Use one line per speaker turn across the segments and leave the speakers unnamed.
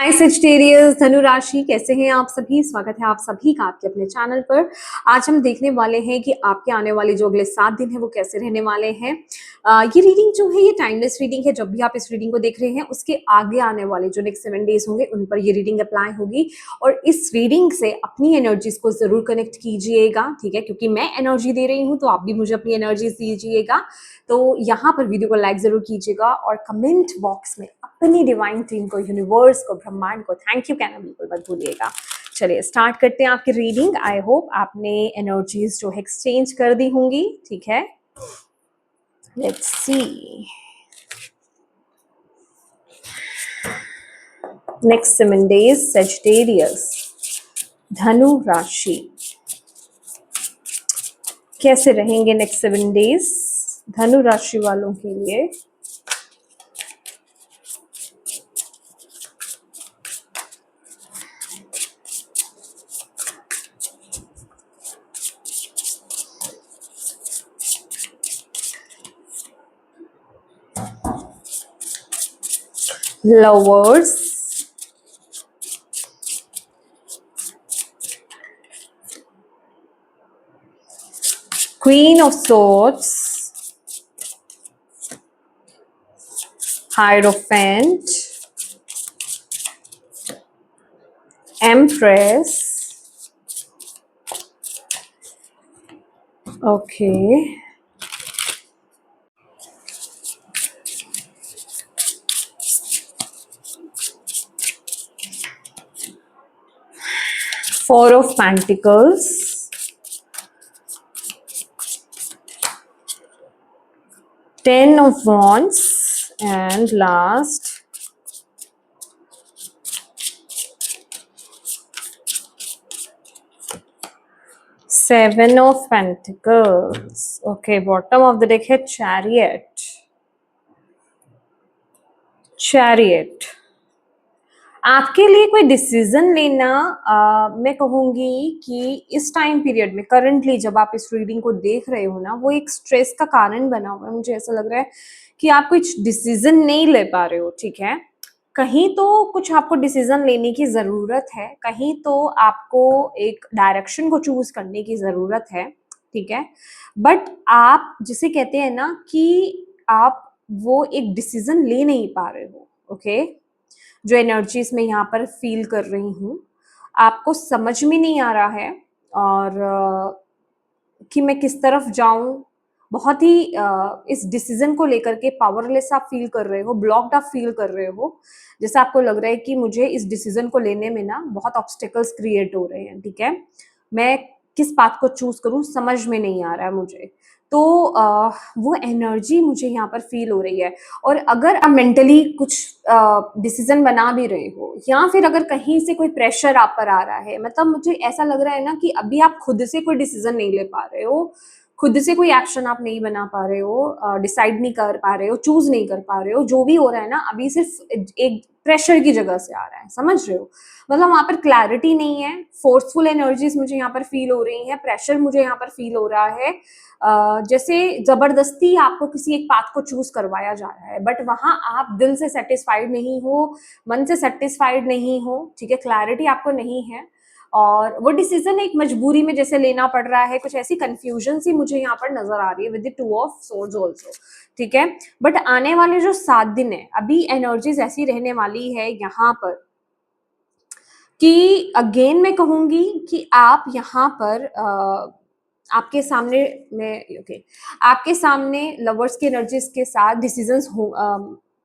हाय Sagittarius धनु राशि, कैसे हैं आप सभी। स्वागत है आप सभी का आपके अपने चैनल पर। आज हम देखने वाले हैं कि आपके आने वाले जो अगले 7 दिन है वो कैसे रहने वाले हैं। ये रीडिंग जो है ये टाइमलेस रीडिंग है। जब भी आप इस रीडिंग को देख रहे हैं उसके आगे आने वाले जो नेक्स्ट 7 डेज होंगे उन पर ये रीडिंग अप्लाई होगी और इस रीडिंग से अपनी एनर्जीज को जरूर कनेक्ट कीजिएगा, ठीक है, क्योंकि मैं एनर्जी दे रही हूँ तो आप भी मुझे अपनी एनर्जीज दीजिएगा। तो यहाँ पर वीडियो को लाइक जरूर कीजिएगा और कमेंट बॉक्स में अपनी डिवाइन टीम को, यूनिवर्स को, ब्रह्मांड को थैंक यू कहना बिल्कुल मत भूलिएगा। चलिए स्टार्ट करते हैं आपकी रीडिंग। आई होप आपने एनर्जीज जो है एक्सचेंज कर दी होंगी, ठीक है। Let's see next 7 days Sagittarius धनु राशि कैसे रहेंगे नेक्स्ट 7 डेज धनु राशि वालों के लिए। Lovers, Queen of Swords, Hierophant, Empress, okay, Four of Pentacles, Ten of Wands, and last Seven of Pentacles. Okay, bottom of the deck है Chariot. Chariot. आपके लिए कोई डिसीजन लेना मैं कहूंगी कि इस टाइम पीरियड में करंटली जब आप इस रीडिंग को देख रहे हो ना, वो एक स्ट्रेस का कारण बना हुआ है। मुझे ऐसा लग रहा है कि आप कुछ डिसीजन नहीं ले पा रहे हो, ठीक है। कहीं तो कुछ आपको डिसीजन लेने की जरूरत है, कहीं तो आपको एक डायरेक्शन को चूज करने की जरूरत है, ठीक है। बट आप जिसे कहते हैं ना कि आप वो एक डिसीजन ले नहीं पा रहे हो, ओके। जो एनर्जीज मैं यहाँ पर फील कर रही हूँ, आपको समझ में नहीं आ रहा है और कि मैं किस तरफ जाऊं। बहुत ही इस डिसीजन को लेकर के पावरलेस आप फील कर रहे हो, ब्लॉक्ड आप फील कर रहे हो। जैसे आपको लग रहा है कि मुझे इस डिसीजन को लेने में ना बहुत ऑब्स्टेकल्स क्रिएट हो रहे हैं, ठीक है। मैं किस पाथ को चूज करूं समझ में नहीं आ रहा है मुझे। तो वो एनर्जी मुझे यहाँ पर फील हो रही है। और अगर आप मेंटली कुछ डिसीजन बना भी रहे हो या फिर अगर कहीं से कोई प्रेशर आप पर आ रहा है, मतलब मुझे ऐसा लग रहा है ना कि अभी आप खुद से कोई डिसीजन नहीं ले पा रहे हो, खुद से कोई एक्शन आप नहीं बना पा रहे हो, डिसाइड नहीं कर पा रहे हो, चूज नहीं कर पा रहे हो। जो भी हो रहा है ना अभी सिर्फ एक प्रेशर की जगह से आ रहा है, समझ रहे हो। मतलब वहां पर क्लैरिटी नहीं है, फोर्सफुल एनर्जीज मुझे यहाँ पर फील हो रही है, प्रेशर मुझे यहाँ पर फील हो रहा है। जैसे जबरदस्ती आपको किसी एक पाथ को चूज करवाया जा रहा है, बट वहां आप दिल से सेटिस्फाइड नहीं हो, मन से सेटिस्फाइड नहीं हो, ठीक है। क्लैरिटी आपको नहीं है और वो डिसीजन एक मजबूरी में जैसे लेना पड़ रहा है। कुछ ऐसी कंफ्यूजन सी मुझे यहाँ पर नजर आ रही है with the 2 of swords also, ठीक है। बट आने वाले जो 7 दिन है अभी एनर्जीज ऐसी रहने वाली है यहाँ पर कि अगेन मैं कहूंगी कि आप यहाँ पर आपके सामने में ओके आपके सामने लवर्स की एनर्जीज के साथ डिसीजंस हो।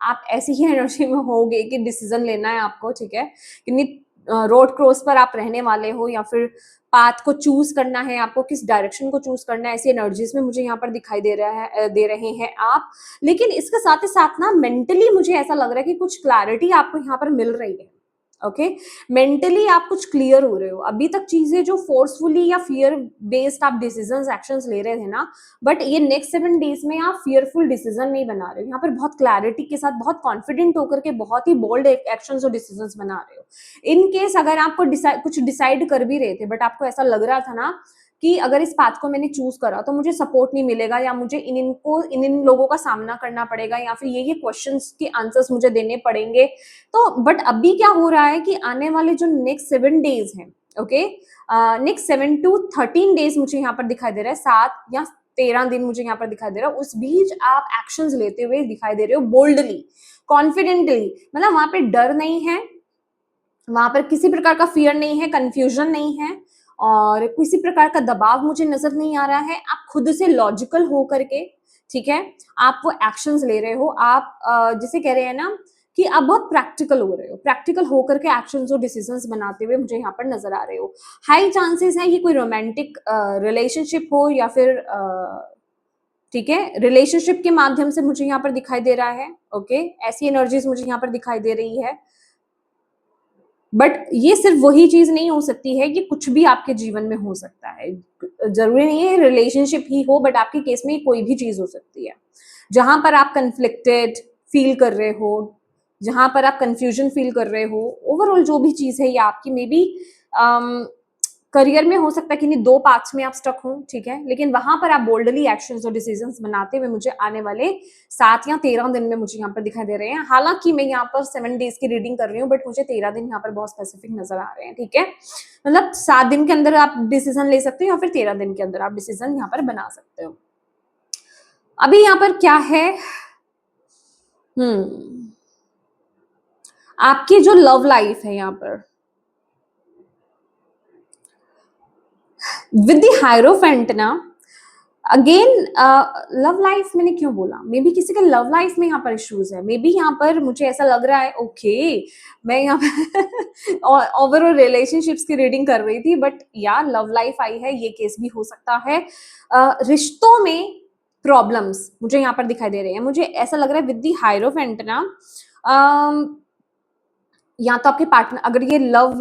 आप ऐसी ही एनर्जी में होगे कि डिसीजन लेना है आपको, ठीक है। कि रोड क्रॉस पर आप रहने वाले हो या फिर पाथ को चूज करना है आपको, किस डायरेक्शन को चूज करना है, ऐसी एनर्जीज में मुझे यहाँ पर दिखाई दे रहे हैं आप। लेकिन इसके साथ ही साथ ना मेंटली मुझे ऐसा लग रहा है कि कुछ क्लैरिटी आपको यहाँ पर मिल रही है, ओके। मेंटली आप कुछ क्लियर हो रहे हो। अभी तक चीजें जो फोर्सफुली या फियर बेस्ड आप डिसीजंस एक्शंस ले रहे थे ना, बट ये नेक्स्ट 7 डेज में आप फियरफुल डिसीजन नहीं बना रहे हो। यहाँ पर बहुत क्लैरिटी के साथ, बहुत कॉन्फिडेंट होकर के बहुत ही बोल्ड एक्शंस और डिसीजंस बना रहे हो। इन केस अगर आपको कुछ डिसाइड कर भी रहे थे बट आपको ऐसा लग रहा था ना कि अगर इस पाथ को मैंने चूज करा तो मुझे सपोर्ट नहीं मिलेगा, या मुझे इन लोगों का सामना करना पड़ेगा, या फिर ये क्वेश्चंस के आंसर्स मुझे देने पड़ेंगे। तो बट अभी क्या हो रहा है कि आने वाले जो नेक्स्ट 7 डेज हैं, ओके, नेक्स्ट 7 to 13 डेज मुझे यहाँ पर दिखाई दे रहा है, 7 या 13 दिन मुझे यहाँ पर दिखाई दे रहा है। उस बीच आप एक्शंस लेते हुए दिखाई दे रहे हो, बोल्डली, कॉन्फिडेंटली, मतलब वहां पे डर नहीं है, वहां पर किसी प्रकार का फियर नहीं है, कंफ्यूजन नहीं है, और किसी प्रकार का दबाव मुझे नजर नहीं आ रहा है। आप खुद से लॉजिकल हो करके, ठीक है, आप वो एक्शंस ले रहे हो। आप जिसे कह रहे हैं ना कि आप बहुत प्रैक्टिकल हो रहे हो, प्रैक्टिकल होकर के एक्शंस और डिसीजंस बनाते हुए मुझे यहाँ पर नजर आ रहे हो। हाई चांसेस है ये कोई रोमांटिक रिलेशनशिप हो, या फिर ठीक है, रिलेशनशिप के माध्यम से मुझे यहाँ पर दिखाई दे रहा है। ओके, ऐसी एनर्जीज मुझे यहाँ पर दिखाई दे रही है। बट ये सिर्फ वही चीज नहीं हो सकती है, ये कुछ भी आपके जीवन में हो सकता है। जरूरी नहीं है रिलेशनशिप ही हो, बट आपके केस में कोई भी चीज हो सकती है जहां पर आप कंफ्लिक्टेड फील कर रहे हो, जहां पर आप कंफ्यूजन फील कर रहे हो। ओवरऑल जो भी चीज है ये आपकी मे बी करियर में हो सकता है कि नहीं, 2 पार्ट्स में आप स्टक हो, ठीक है, लेकिन वहां पर आप बोल्डली एक्शंस और डिसीजंस बनाते हुए मुझे आने वाले 7 या 13 दिन में मुझे यहाँ पर दिखाई दे रहे हैं। हालांकि मैं यहाँ पर 7 डेज की रीडिंग कर रही हूँ, बट मुझे 13 दिन यहाँ पर बहुत स्पेसिफिक नजर आ रहे हैं, ठीक है। मतलब 7 दिन के अंदर आप डिसीजन ले सकते हो, या फिर 13 दिन के अंदर आप डिसीजन यहाँ पर बना सकते हो। अभी यहाँ पर क्या है, आपकी जो लव लाइफ है यहाँ पर विद द हायरोफेंट ना, अगेन लव लाइफ मैंने क्यों बोला, मे बी किसी का लव लाइफ में यहाँ पर इश्यूज है। मे बी यहाँ पर मुझे ऐसा लग रहा है, ओके, मैं यहाँ पर ओवरऑल रिलेशनशिप्स की रीडिंग कर रही थी, बट यार लव लाइफ आई है, ये केस भी हो सकता है। रिश्तों में प्रॉब्लम्स मुझे यहाँ पर दिखाई दे रहे हैं। मुझे ऐसा लग रहा है विद दी हायरोफेंट ना, या तो आपके पार्टनर, अगर ये लव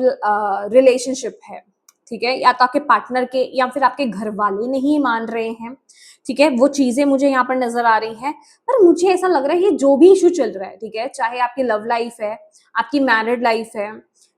रिलेशनशिप है, ठीक है, या तो आपके पार्टनर के या फिर आपके घर वाले नहीं मान रहे हैं, ठीक है, वो चीजें मुझे यहाँ पर नजर आ रही हैं। पर मुझे ऐसा लग रहा है ये जो भी इशू चल रहा है, ठीक है, चाहे आपकी लव लाइफ है, आपकी मैरिड लाइफ है,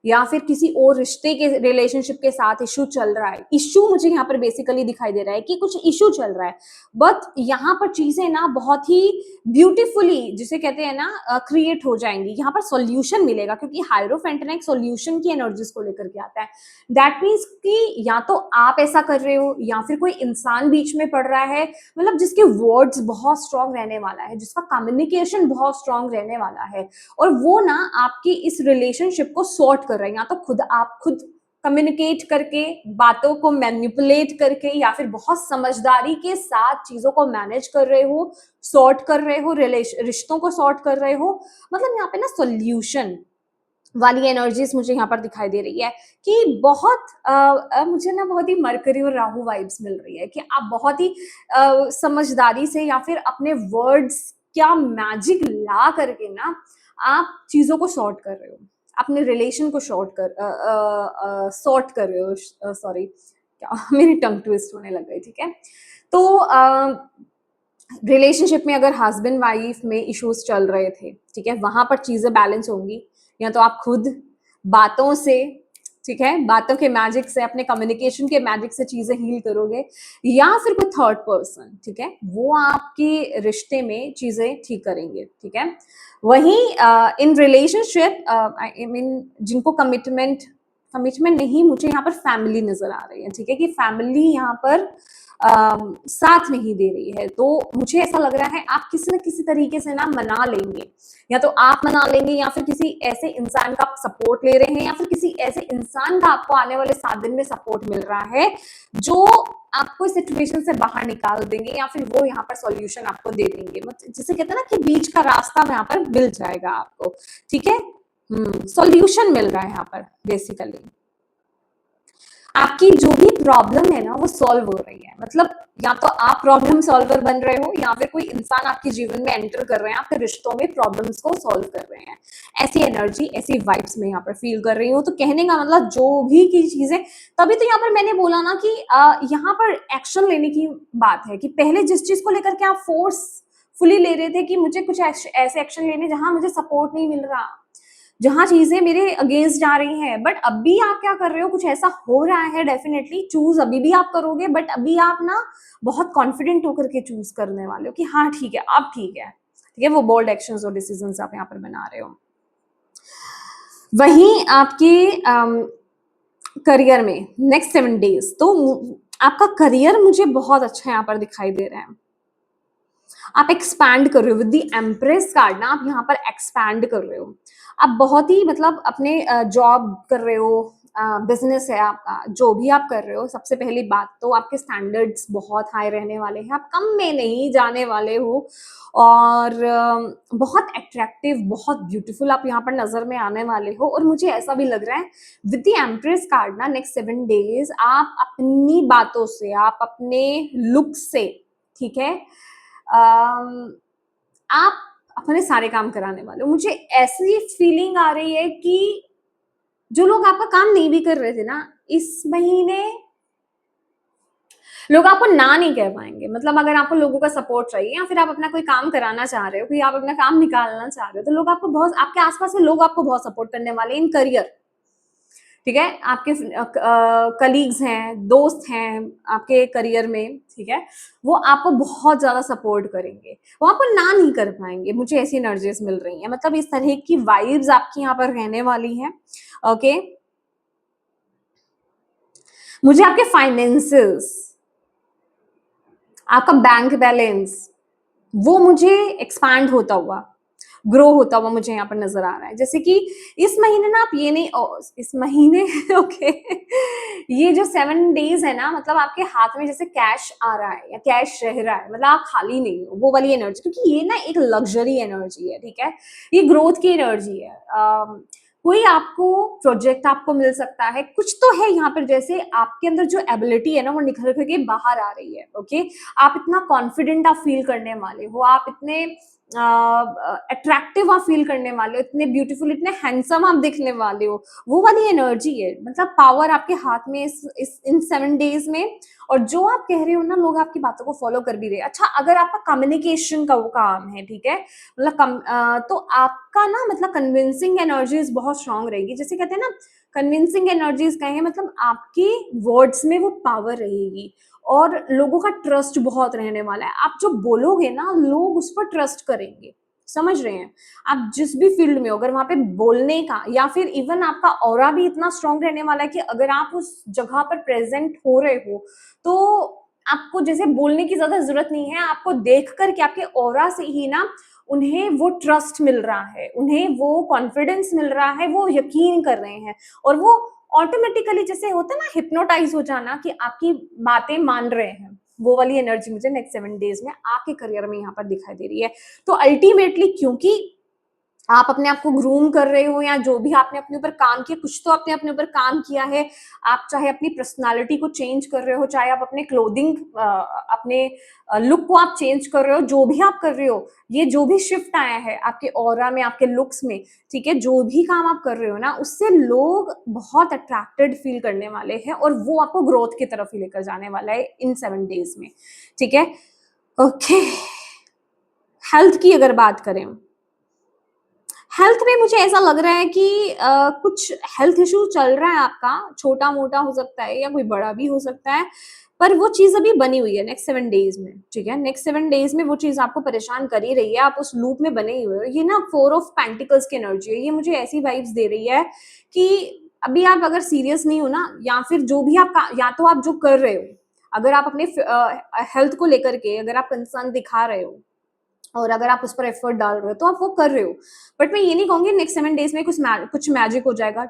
या फिर किसी और रिश्ते के रिलेशनशिप के साथ इशू चल रहा है, इशू मुझे यहाँ पर बेसिकली दिखाई दे रहा है कि कुछ इशू चल रहा है, बट यहाँ पर चीजें ना बहुत ही ब्यूटीफुली, जिसे कहते हैं ना, क्रिएट हो जाएंगी। यहाँ पर सॉल्यूशन मिलेगा, क्योंकि हायरोफेंट ना एक सॉल्यूशन की एनर्जीज को लेकर के आता है। दैट मीन्स कि या तो आप ऐसा कर रहे हो, या फिर कोई इंसान बीच में पड़ रहा है, मतलब जिसके वर्ड्स बहुत स्ट्रांग रहने वाला है, जिसका कम्युनिकेशन बहुत स्ट्रांग रहने वाला है, और वो ना आपकी इस रिलेशनशिप को सॉर्ट कर रहे हैं। या तो आप खुद कम्युनिकेट करके, बातों को मैनिपुलेट करके, या फिर बहुत समझदारी के साथ चीजों को मैनेज कर रहे हो, सॉर्ट कर रहे हो, रिश्तों को सॉर्ट कर रहे हो। मतलब यहाँ पे ना सॉल्यूशन वाली एनर्जीज मुझे यहाँ पर दिखाई दे रही है कि बहुत मुझे ना बहुत ही मरकरी और राहु वाइब्स मिल रही है कि आप बहुत ही समझदारी से, या फिर अपने वर्ड्स क्या मैजिक ला करके ना आप चीजों को सॉर्ट कर रहे हो, अपने रिलेशन को सॉर्ट कर रहे हो। सॉरी, क्या मेरी टंग ट्विस्ट होने लग गई, ठीक है। तो रिलेशनशिप में अगर हस्बैंड वाइफ में इश्यूज चल रहे थे, ठीक है, वहां पर चीजें बैलेंस होंगी, या तो आप खुद बातों से, ठीक है, बातों के मैजिक से, अपने कम्युनिकेशन के मैजिक से चीजें हील करोगे, या फिर कोई थर्ड पर्सन, ठीक है, वो आपके रिश्ते में चीजें ठीक करेंगे, ठीक है। वहीं इन रिलेशनशिप आई मीन जिनको कमिटमेंट नहीं, मुझे यहाँ पर फैमिली नजर आ रही है, ठीक है, कि फैमिली यहाँ पर साथ नहीं दे रही है। तो मुझे ऐसा लग रहा है आप किसी न किसी तरीके से ना मना लेंगे, या तो आप मना लेंगे, या फिर किसी ऐसे इंसान का आप सपोर्ट ले रहे हैं, या फिर किसी ऐसे इंसान का आपको आने वाले 7 दिन में सपोर्ट मिल रहा है जो आपको इस सिचुएशन से बाहर निकाल देंगे, या फिर वो यहाँ पर सॉल्यूशन आपको दे देंगे। मतलब जिसे कहते हैं ना कि बीच का रास्ता यहाँ पर मिल जाएगा आपको, ठीक है, सॉल्यूशन मिल रहा है यहाँ पर। बेसिकली आपकी जो भी प्रॉब्लम है ना वो सॉल्व हो रही है। मतलब या तो आप प्रॉब्लम सॉल्वर बन रहे हो, या फिर कोई इंसान आपके जीवन में एंटर कर रहे हैं, आपके रिश्तों में प्रॉब्लम्स को सॉल्व कर रहे हैं। ऐसी एनर्जी, ऐसी वाइब्स में यहाँ पर फील कर रही हूँ। तो कहने का मतलब जो भी की चीजें, तभी तो यहाँ पर मैंने बोला ना कि यहाँ पर एक्शन लेने की बात है, कि पहले जिस चीज को लेकर के आप फोर्सफुली ले रहे थे कि मुझे कुछ ऐसे एक्शन लेने जहां मुझे सपोर्ट नहीं मिल रहा, जहाँ चीजें मेरे अगेंस्ट जा रही हैं, बट अभी आप क्या कर रहे हो, कुछ ऐसा हो रहा है, डेफिनेटली चूज अभी भी आप करोगे, बट अभी आप ना बहुत कॉन्फिडेंट होकर के चूज करने वाले हो कि हाँ ठीक है, अब ठीक है, ठीक है, वो बोल्ड एक्शंस और डिसीजंस आप यहाँ पर बना रहे हो। वहीं आपके करियर में नेक्स्ट 7 डेज, तो आपका करियर मुझे बहुत अच्छा यहाँ पर दिखाई दे रहा है। आप एक्सपैंड कर रहे हो विद द एम्प्रेस कार्ड ना, आप यहाँ पर एक्सपैंड कर रहे हो। आप बहुत ही मतलब अपने जॉब कर रहे हो, बिजनेस है आपका, जो भी आप कर रहे हो, सबसे पहली बात तो आपके स्टैंडर्ड्स बहुत हाई रहने वाले हैं, आप कम में नहीं जाने वाले हो, और बहुत अट्रैक्टिव, बहुत ब्यूटीफुल आप यहाँ पर नजर में आने वाले हो। और मुझे ऐसा भी लग रहा है विद द एम्प्रेस कार्ड ना, नेक्स्ट 7 डेज आप अपनी बातों से, आप अपने लुक से, ठीक है, आप अपने सारे काम कराने वाले हो। मुझे ऐसी फीलिंग आ रही है कि जो लोग आपका काम नहीं भी कर रहे थे ना, इस महीने लोग आपको ना नहीं कह पाएंगे। मतलब अगर आपको लोगों का सपोर्ट चाहिए, या फिर आप अपना कोई काम कराना चाह रहे हो, कि आप अपना काम निकालना चाह रहे हो, तो लोग आपको बहुत, आपके आसपास के लोग आपको बहुत सपोर्ट करने वाले इन करियर, ठीक है। आपके कलीग्स हैं, दोस्त हैं आपके करियर में, ठीक है, वो आपको बहुत ज्यादा सपोर्ट करेंगे, वो आपको ना नहीं कर पाएंगे। मुझे ऐसी एनर्जीज मिल रही हैं, मतलब इस तरह की वाइब्स आपकी यहाँ पर रहने वाली हैं। ओके, मुझे आपके फाइनेंसेस, आपका बैंक बैलेंस, वो मुझे एक्सपैंड होता हुआ, ग्रो होता हुआ मुझे यहाँ पर नजर आ रहा है। जैसे कि इस महीने ना आप ये नहीं, इस महीने ओके, ये जो 7 डेज है ना, मतलब आपके हाथ में जैसे कैश आ रहा है या कैश रह रहा है, मतलब आप खाली नहीं हो, वो वाली एनर्जी, क्योंकि ये ना एक लग्जरी एनर्जी है, ठीक है, ये ग्रोथ की एनर्जी है। कोई आपको प्रोजेक्ट आपको मिल सकता है, कुछ तो है यहाँ पर, जैसे आपके अंदर जो एबिलिटी है ना, वो निखर करके बाहर आ रही है। ओके, आप इतना कॉन्फिडेंट आप फील करने वाले हो, आप इतने अट्रैक्टिव आप फील करने वाले हो, इतने ब्यूटीफुल, इतने हैंडसम आप दिखने वाले हो, वो वाली एनर्जी है। मतलब पावर आपके हाथ में इस इन 7 डेज में। और जो आप कह रहे हो ना, लोग आपकी बातों को फॉलो कर भी रहे हैं। अच्छा, अगर आपका कम्युनिकेशन का वो काम है, ठीक है, मतलब तो आपका ना, मतलब कन्विंसिंग एनर्जीज बहुत स्ट्रांग रहेगी। जैसे कहते हैं ना, कन्विंसिंग एनर्जीज कहें, मतलब आपकी वर्ड्स में वो पावर रहेगी, और लोगों का ट्रस्ट बहुत रहने वाला है। आप जो बोलोगे ना, लोग उस पर ट्रस्ट करेंगे। समझ रहे हैं? आप जिस भी फील्ड में हो, अगर वहां पे बोलने का, या फिर इवन आपका ऑरा भी इतना स्ट्रांग रहने वाला है कि अगर आप उस जगह पर प्रेजेंट हो रहे हो, तो आपको जैसे बोलने की ज्यादा जरूरत नहीं है। आपको देख करके, आपके ऑरा से ही ना, उन्हें वो ट्रस्ट मिल रहा है, उन्हें वो कॉन्फिडेंस मिल रहा है, वो यकीन कर रहे हैं, और वो ऑटोमेटिकली, जैसे होता है ना हिप्नोटाइज हो जाना, कि आपकी बातें मान रहे हैं, वो वाली एनर्जी मुझे नेक्स्ट 7 डेज में आपके करियर में यहाँ पर दिखाई दे रही है। तो अल्टीमेटली, क्योंकि आप अपने आप को ग्रूम कर रहे हो, या जो भी आपने अपने ऊपर काम किया, कुछ तो आपने अपने ऊपर काम किया है। आप चाहे अपनी पर्सनालिटी को चेंज कर रहे हो, चाहे आप अपने क्लोथिंग, अपने लुक को आप चेंज कर रहे हो, जो भी आप कर रहे हो, ये जो भी शिफ्ट आया है आपके ऑरा में, आपके लुक्स में, ठीक है, जो भी काम आप कर रहे हो ना, उससे लोग बहुत अट्रैक्टेड फील करने वाले हैं, और वो आपको ग्रोथ की तरफ ही लेकर जाने वाला है इन 7 डेज में, ठीक है। ओके, हेल्थ की अगर बात करें, हेल्थ में मुझे ऐसा लग रहा है कि कुछ हेल्थ इशू चल रहा है आपका, छोटा मोटा हो सकता है या कोई बड़ा भी हो सकता है, पर वो चीज अभी बनी हुई है नेक्स्ट 7 डेज में, ठीक है। नेक्स्ट 7 डेज में वो चीज आपको परेशान कर ही रही है, आप उस लूप में बने ही हुए हो। ये ना 4 ऑफ पेंटिकल्स की एनर्जी है, ये मुझे ऐसी वाइब्स दे रही है कि अभी आप अगर सीरियस नहीं हो ना, या फिर जो भी आप, या तो आप जो कर रहे हो, अगर आप अपने हेल्थ को लेकर के अगर आप कंसर्न दिखा रहे हो, और अगर आप उस पर एफर्ट डाल रहे हो, तो आप वो कर रहे हो। बट मैं ये नहीं कहूंगी नेक्स्ट 7 डेज में कुछ मैजिक हो जाएगा,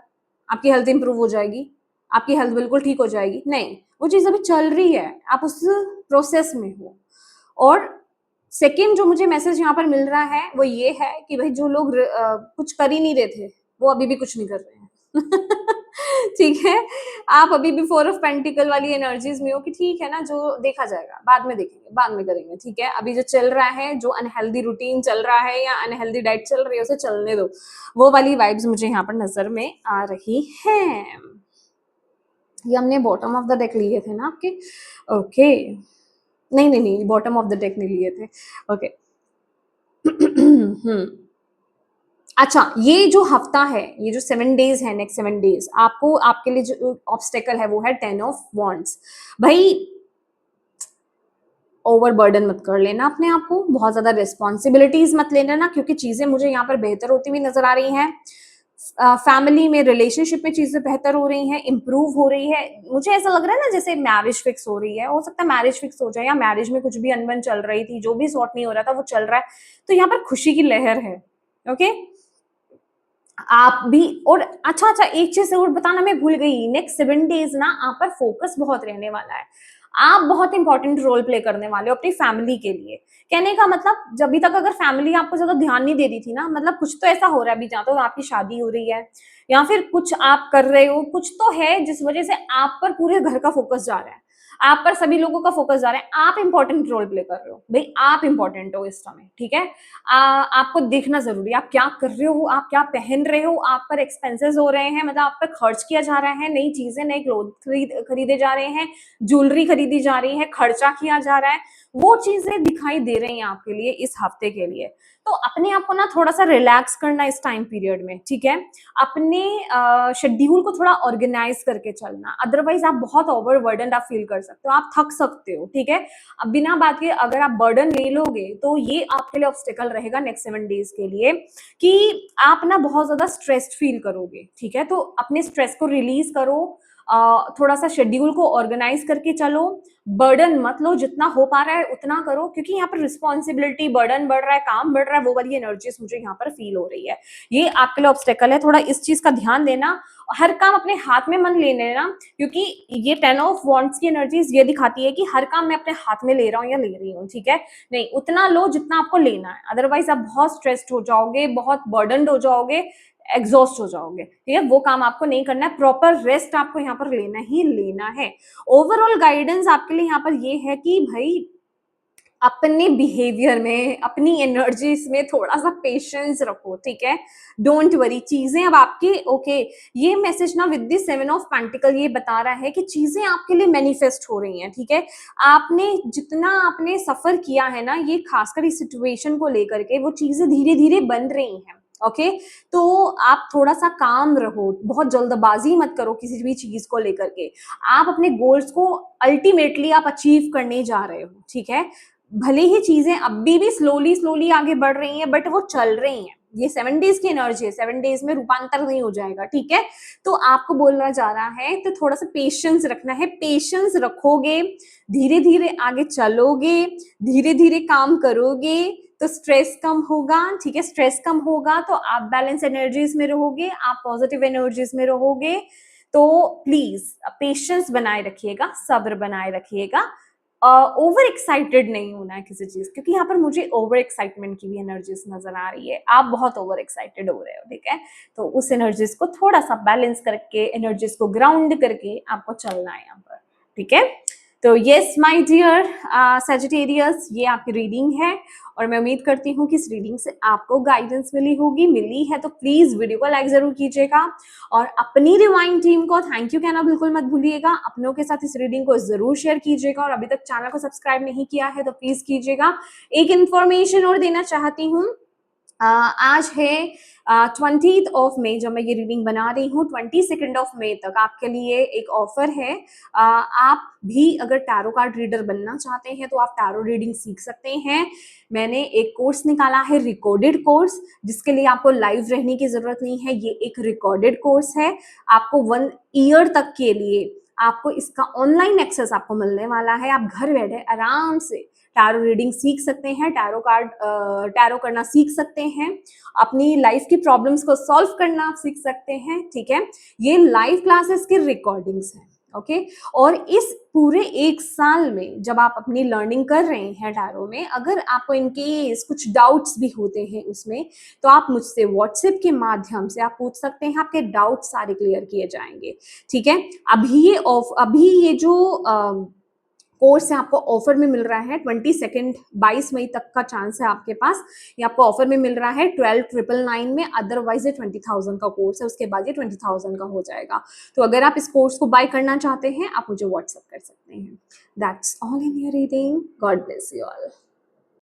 आपकी हेल्थ इंप्रूव हो जाएगी, आपकी हेल्थ बिल्कुल ठीक हो जाएगी, नहीं, वो चीज अभी चल रही है, आप उस प्रोसेस में हो। और सेकेंड जो मुझे मैसेज यहाँ पर मिल रहा है, वो ये है कि भाई जो लोग कुछ कर ही नहीं रहे थे, वो अभी भी कुछ नहीं कर रहे हैं। ठीक है, आप अभी भी 4 ऑफ पेंटिकल वाली एनर्जीज में हो, कि ठीक है ना, जो देखा जाएगा, बाद में देखेंगे, बाद में करेंगे, ठीक है। अभी जो चल रहा है, जो अनहेल्दी रूटीन चल रहा है, या अनहेल्दी डाइट चल रही है, उसे चलने दो। वो वाली वाइब्स मुझे यहाँ पर नजर में आ रही है। ये हमने बॉटम ऑफ द डेक लिए थे ना आपके। ओके, नहीं नहीं नहीं, बॉटम ऑफ द डेक नहीं लिए थे। ओके। अच्छा, ये जो हफ्ता है, ये जो 7 डेज़ है, नेक्स्ट 7 डेज़ आपको आपके लिए जो ऑब्स्टेकल है वो है 10 ऑफ वांड्स। भई ओवरबर्डन मत कर लेना अपने आप को, बहुत ज़्यादा रिस्पॉन्सिबिलिटीज़ मत ले लेना, क्योंकि चीज़ें मुझे यहाँ पर बेहतर होती हुई नज़र आ रही हैं। फैमिली में, रिलेशनशिप में चीज़ें बेहतर हो रही हैं, इम्प्रूव हो रही है। मुझे ऐसा लग रहा है ना जैसे मैरिज फिक्स हो रही है, हो सकता है मैरिज फिक्स हो जाए, या मैरिज में कुछ भी अनबन चल रही थी, जो भी सॉर्ट नहीं हो रहा था वो चल रहा है। तो यहाँ पर खुशी की लहर है, ओके? आप भी, और अच्छा, एक चीज़ और बताना मैं भूल गई, नेक्स्ट 7 डेज़ ना आप पर फोकस बहुत रहने वाला है। आप बहुत इंपॉर्टेंट रोल प्ले करने वाले हो अपनी फैमिली के लिए। कहने का मतलब, जब अभी तक अगर फैमिली आपको ज़्यादा ध्यान नहीं दे रही थी ना, मतलब कुछ तो ऐसा हो रहा है अभी, या तो आपकी शादी हो रही है, या फिर कुछ आप कर रहे हो, कुछ तो है जिस वजह से आप पर पूरे घर का फोकस जा रहा है। आप पर सभी लोगों का फोकस जा रहा है, आप इंपॉर्टेंट रोल प्ले कर रहे हो। भई आप इंपॉर्टेंट हो इस समय, ठीक है? आपको देखना ज़रूरी है, आप क्या कर रहे हो, आप क्या पहन रहे हो, आप पर एक्सपेंसेस हो रहे हैं, मतलब आप पर खर्च किया जा रहा है, नई चीज़ें, नए क्लोथ खरीदे जा रहे हैं, ज्वेलरी खरीदी जा रही है, खर्चा किया जा रहा है, वो चीज़ें दिखाई दे रही हैं आपके लिए इस हफ्ते के लिए। तो अपने आप को ना थोड़ा-सा रिलैक्स करना इस टाइम पीरियड में, ठीक है? अपने शेड्यूल को थोड़ा ऑर्गेनाइज़ करके चलना, अदरवाइज़ आप बहुत ओवरबर्डन्ड आप फील कर सकते हो, आप थक सकते हो, ठीक है? अब बिना बात के अगर आप बर्डन ले लोगे तो ये आपके लिए ऑब्स्टेकल रहेगा नेक्स्ट 7 डेज के लिए, कि आप ना बहुत ज्यादा स्ट्रेस्ड फील करोगे, ठीक है? तो अपने स्ट्रेस को रिलीज करो, थोड़ा सा शेड्यूल को ऑर्गेनाइज करके चलो, बर्डन मत लो, जितना हो पा रहा है उतना करो, क्योंकि यहाँ पर रिस्पॉन्सिबिलिटी, बर्डन बढ़ रहा है, काम बढ़ रहा है, वो वाली एनर्जीज मुझे यहाँ पर फील हो रही है। ये आपके लिए ऑब्स्टेकल है, थोड़ा इस चीज का ध्यान देना। हर काम अपने हाथ में मन ले लेना, क्योंकि ये 10 ऑफ वॉन्ट्स की एनर्जीज ये दिखाती है कि हर काम मैं अपने हाथ में ले रहा हूँ या ले रही हूँ, ठीक है? नहीं, उतना लो जितना आपको लेना है, अदरवाइज आप बहुत स्ट्रेस्ड हो जाओगे, बहुत बर्डनड हो जाओगे, एग्जॉस्ट हो जाओगे, ठीक है? वो काम आपको नहीं करना है, प्रॉपर रेस्ट आपको यहाँ पर लेना ही लेना है। ओवरऑल गाइडेंस आपके लिए यहाँ पर ये है कि भाई अपने बिहेवियर में, अपनी एनर्जीज में थोड़ा सा पेशेंस रखो, ठीक है? डोंट वरी, चीजें अब आपकी ओके। ये मैसेज ना विद दिस 7 ऑफ पेंटिकल ये बता रहा है कि चीजें आपके लिए मैनिफेस्ट हो रही हैं, ठीक है? आपने जितना आपने सफर किया है ना, ये खासकर इस सिचुएशन को लेकर के, वो चीजें धीरे धीरे बन रही हैं, ओके? तो आप थोड़ा सा काम रहो, बहुत जल्दबाजी मत करो किसी भी चीज को लेकर के। आप अपने गोल्स को अल्टीमेटली आप अचीव करने जा रहे हो, ठीक है? भले ही चीजें अभी भी स्लोली स्लोली आगे बढ़ रही हैं, बट वो चल रही हैं। ये 7 डेज की एनर्जी है, 7 डेज में रूपांतर नहीं हो जाएगा, ठीक है? तो आपको बोलना जा रहा है, तो थोड़ा सा पेशेंस रखना है, पेशेंस रखोगे, धीरे धीरे आगे चलोगे, धीरे धीरे काम करोगे, तो स्ट्रेस कम होगा, ठीक है? स्ट्रेस कम होगा तो आप बैलेंस एनर्जीज में रहोगे, आप पॉजिटिव एनर्जीज में रहोगे। तो प्लीज पेशेंस बनाए रखिएगा, सब्र बनाए रखिएगा। ओवर एक्साइटेड नहीं होना है किसी चीज, क्योंकि यहाँ पर मुझे ओवर एक्साइटमेंट की भी एनर्जीज नजर आ रही है, आप बहुत ओवर एक्साइटेड हो रहे हो, ठीक है? तो उस एनर्जीज को थोड़ा सा बैलेंस करके, एनर्जीज को ग्राउंड करके आपको चलना है यहाँ पर, ठीक है? तो यस माय डियर सजिटेरियस, ये आपकी रीडिंग है, और मैं उम्मीद करती हूँ कि इस रीडिंग से आपको गाइडेंस मिली होगी। मिली है तो प्लीज वीडियो को लाइक जरूर कीजिएगा, और अपनी डिवाइन टीम को थैंक यू कहना बिल्कुल मत भूलिएगा। अपनों के साथ इस रीडिंग को जरूर शेयर कीजिएगा, और अभी तक चैनल को सब्सक्राइब नहीं किया है तो प्लीज कीजिएगा। एक इन्फॉर्मेशन और देना चाहती हूँ, आज है 20th ऑफ मई, जब मैं ये रीडिंग बना रही हूँ, 22nd ऑफ मई तक आपके लिए एक ऑफर है। आप भी अगर टैरो कार्ड रीडर बनना चाहते हैं तो आप टैरो रीडिंग सीख सकते हैं। मैंने एक कोर्स निकाला है, रिकॉर्डेड कोर्स, जिसके लिए आपको लाइव रहने की जरूरत नहीं है। ये एक रिकॉर्डेड कोर्स है, आपको 1 ईयर तक के लिए आपको इसका ऑनलाइन एक्सेस आपको मिलने वाला है। आप घर बैठे आराम से टैरो रीडिंग सीख सकते हैं, टैरो करना सीख सकते हैं, अपनी लाइफ की प्रॉब्लम्स को सॉल्व करना आप सीख सकते हैं, ठीक है? ये लाइव क्लासेस की रिकॉर्डिंग्स हैं, ओके? और इस पूरे 1 साल में जब आप अपनी लर्निंग कर रहे हैं टैरो में, अगर आपको इनकेस कुछ डाउट्स भी होते हैं उसमें, तो आप मुझसे व्हाट्सएप के माध्यम से आप पूछ सकते हैं, आपके डाउट सारे क्लियर किए जाएंगे, ठीक है? अभी ये जो कोर्स है आपको ऑफर में मिल रहा है, 22 मई तक का चांस है आपके पास। ये आपको ऑफर में मिल रहा है 12,999 में, अदरवाइज ये 20,000 का कोर्स है, उसके बाद ये 20,000 का हो जाएगा। तो अगर आप इस कोर्स को बाय करना चाहते हैं, आप मुझे व्हाट्सएप कर सकते हैं। That's all in your reading. God bless you all.